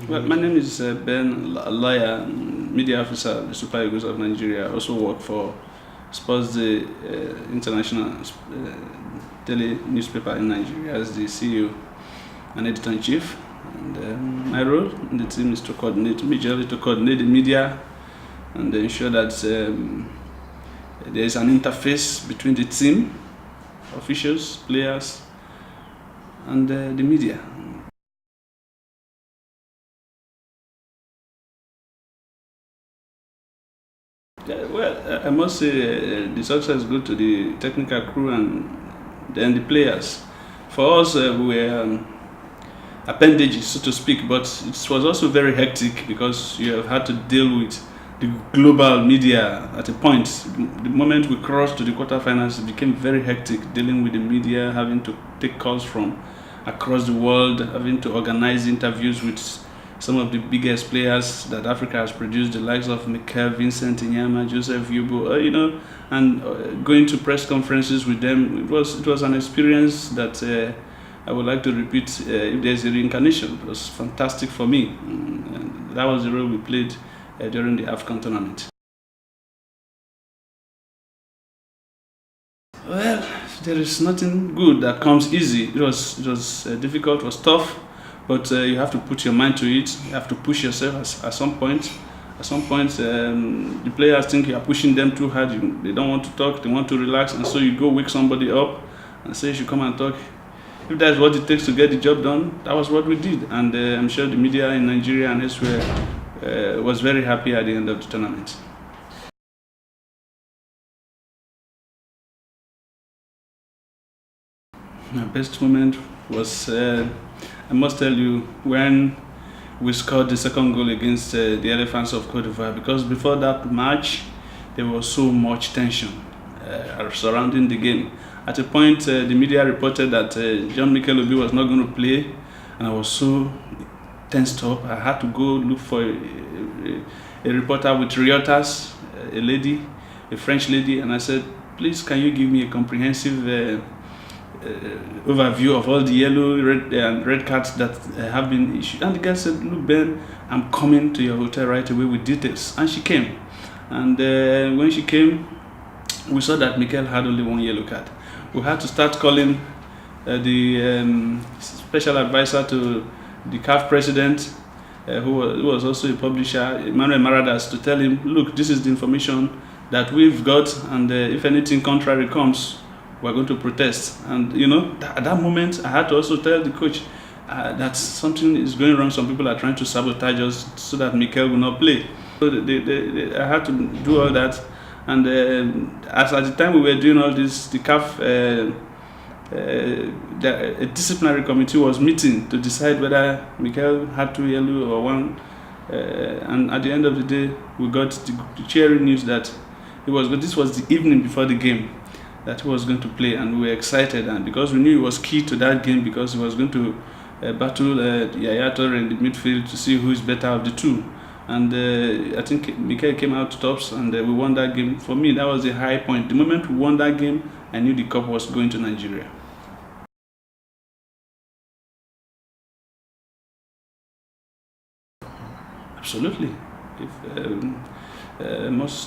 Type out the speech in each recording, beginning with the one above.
Well, my name is Ben Alaiya, media officer at the Super Eagles of Nigeria. I also work for Sports Day International daily newspaper in Nigeria as the CEO and editor-in-chief. And my role in the team is to majorly to coordinate the media and ensure that there is an interface between the team, officials, players, and the media. Yeah, well, I must say the success goes to the technical crew and then the players. For us, we were appendages, so to speak, but it was also very hectic because you have had to deal with the global media at a point. The moment we crossed to the quarterfinals, it became very hectic dealing with the media, having to take calls from across the world, having to organize interviews with some of the biggest players that Africa has produced, the likes of Mikel, Vincent Inyama, Joseph Yubo, and going to press conferences with them. It was an experience that I would like to repeat if there's a reincarnation. It was fantastic for me. And that was the role we played during the AFCON tournament. Well, there is nothing good that comes easy. It was difficult, it was tough, but you have to put your mind to it. You have to push yourself at some point. At some point, the players think you are pushing them too hard. They don't want to talk, they want to relax, and so you go wake somebody up and say you should come and talk. If that's what it takes to get the job done, that was what we did. And I'm sure the media in Nigeria and elsewhere was very happy at the end of the tournament. My best moment was, I must tell you, when we scored the second goal against the Elephants of Cote d'Ivoire, because before that match, there was so much tension surrounding the game. At a point, the media reported that Jean-Michel Obi was not going to play, and I was so tensed up. I had to go look for a reporter with Reuters, a French lady, and I said, please, can you give me a comprehensive overview of all the yellow, red, and red cards that have been issued? And the guy said, look, Ben, I'm coming to your hotel right away with details. And she came. And when she came, we saw that Mikel had only one yellow card. We had to start calling the special advisor to the CAF president, who was also a publisher, Emmanuel Maradas, to tell him, look, this is the information that we've got, and if anything contrary comes, we're going to protest. And at that moment, I had to also tell the coach that something is going wrong. Some people are trying to sabotage us so that Mikel will not play. So I had to do all that. And as at the time we were doing all this, the CAF, a disciplinary committee was meeting to decide whether Mikel had 2 yellow or 1. And at the end of the day, we got the cheering news that this was the evening before the game that he was going to play, and we were excited, and because we knew he was key to that game, because he was going to battle Yaya Toure in the midfield to see who is better of the two. And I think Mikel came out tops, and we won that game. For me, that was a high point. The moment we won that game, I knew the cup was going to Nigeria. Absolutely. I must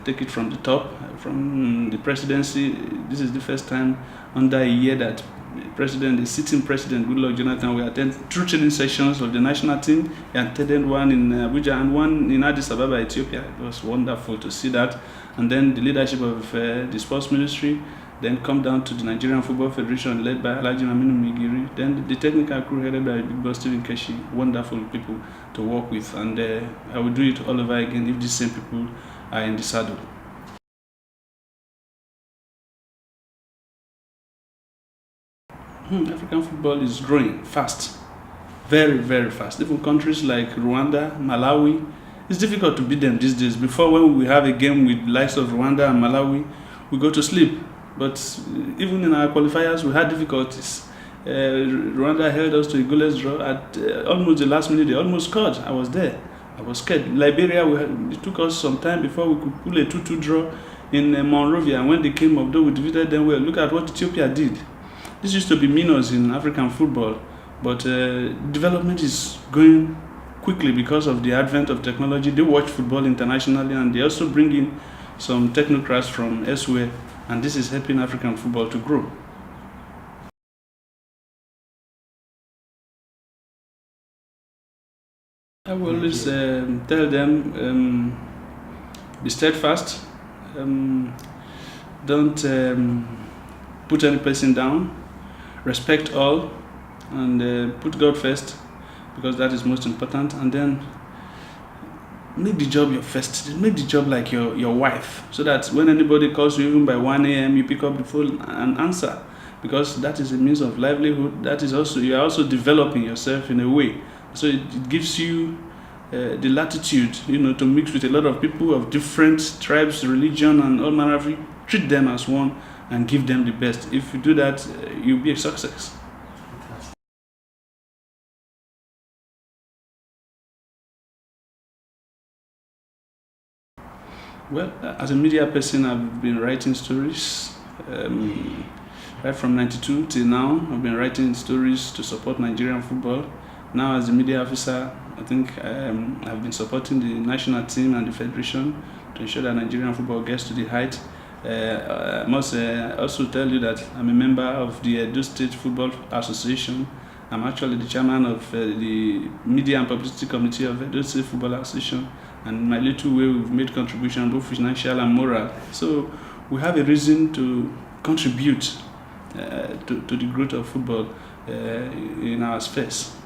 take it from the top, from the presidency. This is the first time under a year that the sitting president, Goodluck Jonathan, will attend 2 training sessions of the national team. He attended one in Abuja and one in Addis Ababa, Ethiopia. It was wonderful to see that. And then the leadership of the sports ministry, then come down to the Nigerian Football Federation, led by Alhaji Aminu Migiri. Then the technical crew headed by Big Boss Stephen Keshi. Wonderful people to work with, and I will do it all over again if these same people are in the saddle. African football is growing fast, very, very fast. Even countries like Rwanda, Malawi, it's difficult to beat them these days. Before, when we have a game with the likes of Rwanda and Malawi, we go to sleep. But even in our qualifiers, we had difficulties. Rwanda held us to a goalless draw at almost the last minute. They almost scored. I was there. I was scared. Liberia, it took us some time before we could pull a 2-2 draw in Monrovia. And when they came up, though we defeated them well. Look at what Ethiopia did. This used to be minnows in African football, but development is going quickly because of the advent of technology. They watch football internationally, and they also bring in some technocrats from elsewhere, and this is helping African football to grow. I will always tell them, be steadfast, don't put any person down, respect all, and put God first, because that is most important. And then make the job your first. Make the job like your wife, so that when anybody calls you even by 1 a.m. you pick up the phone and answer, because that is a means of livelihood. That is also, you are also developing yourself in a way, so it gives you the latitude, to mix with a lot of people of different tribes, religion, and all manner of. Treat them as one and give them the best. If you do that, you'll be a success. Well, as a media person, I've been writing stories right from '92 till now. I've been writing stories to support Nigerian football. Now, as a media officer, I think I've been supporting the national team and the federation to ensure that Nigerian football gets to the height. I must also tell you that I'm a member of the Edo State Football Association. I'm actually the chairman of the Media and Publicity Committee of Edo State Football Association, and in my little way we've made contribution both financial and moral. So we have a reason to contribute to the growth of football in our space.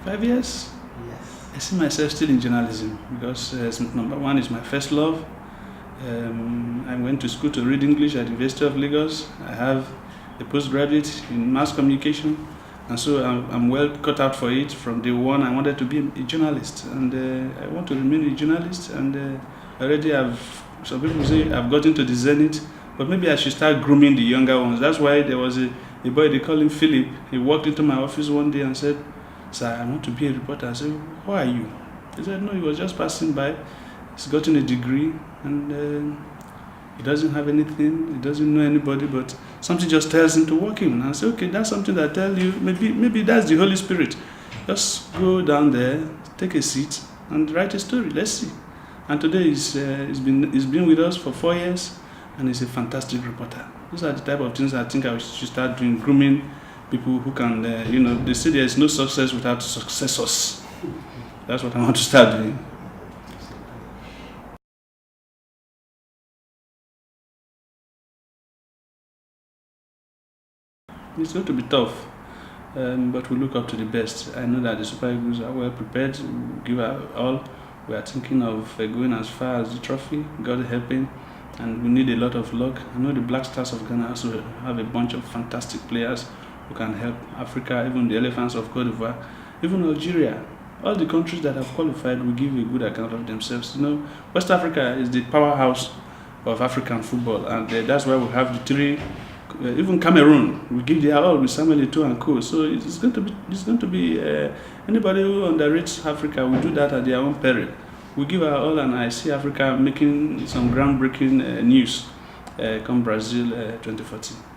Five years? Yes. I see myself still in journalism because number one is my first love. I went to school to read English at the University of Lagos. I have a postgraduate in mass communication, and so I'm well cut out for it. From day one, I wanted to be a journalist, and I want to remain a journalist. And already some people say I've gotten to the zenith, but maybe I should start grooming the younger ones. That's why there was a boy, they call him Philip. He walked into my office one day and said, "Sir, I want to be a reporter." I said, "Who are you?" He said, "No, he was just passing by. He's gotten a degree, and he doesn't have anything. He doesn't know anybody, but something just tells him to walk in." And I said, "Okay, that's something that I tell you. Maybe that's the Holy Spirit. Just go down there, take a seat, and write a story. Let's see." And today he's been with us for 4 years, and he's a fantastic reporter. Those are the type of things I think I should start doing, grooming people who can, they say there is no success without successors. That's what I want to start doing. It's going to be tough, but we look up to the best. I know that the Super Eagles are well prepared. We give our all. We are thinking of going as far as the trophy, God helping, and we need a lot of luck. I know the Black Stars of Ghana also have a bunch of fantastic players who can help Africa, even the Elephants of Cote d'Ivoire, even Algeria. All the countries that have qualified will give a good account of themselves. West Africa is the powerhouse of African football, and that's why we have the three. Even Cameroon, we give their all with Samuel Eto'o and co. So it's going to be anybody who underrates Africa will do that at their own peril. We give our all, and I see Africa making some groundbreaking news come Brazil 2014.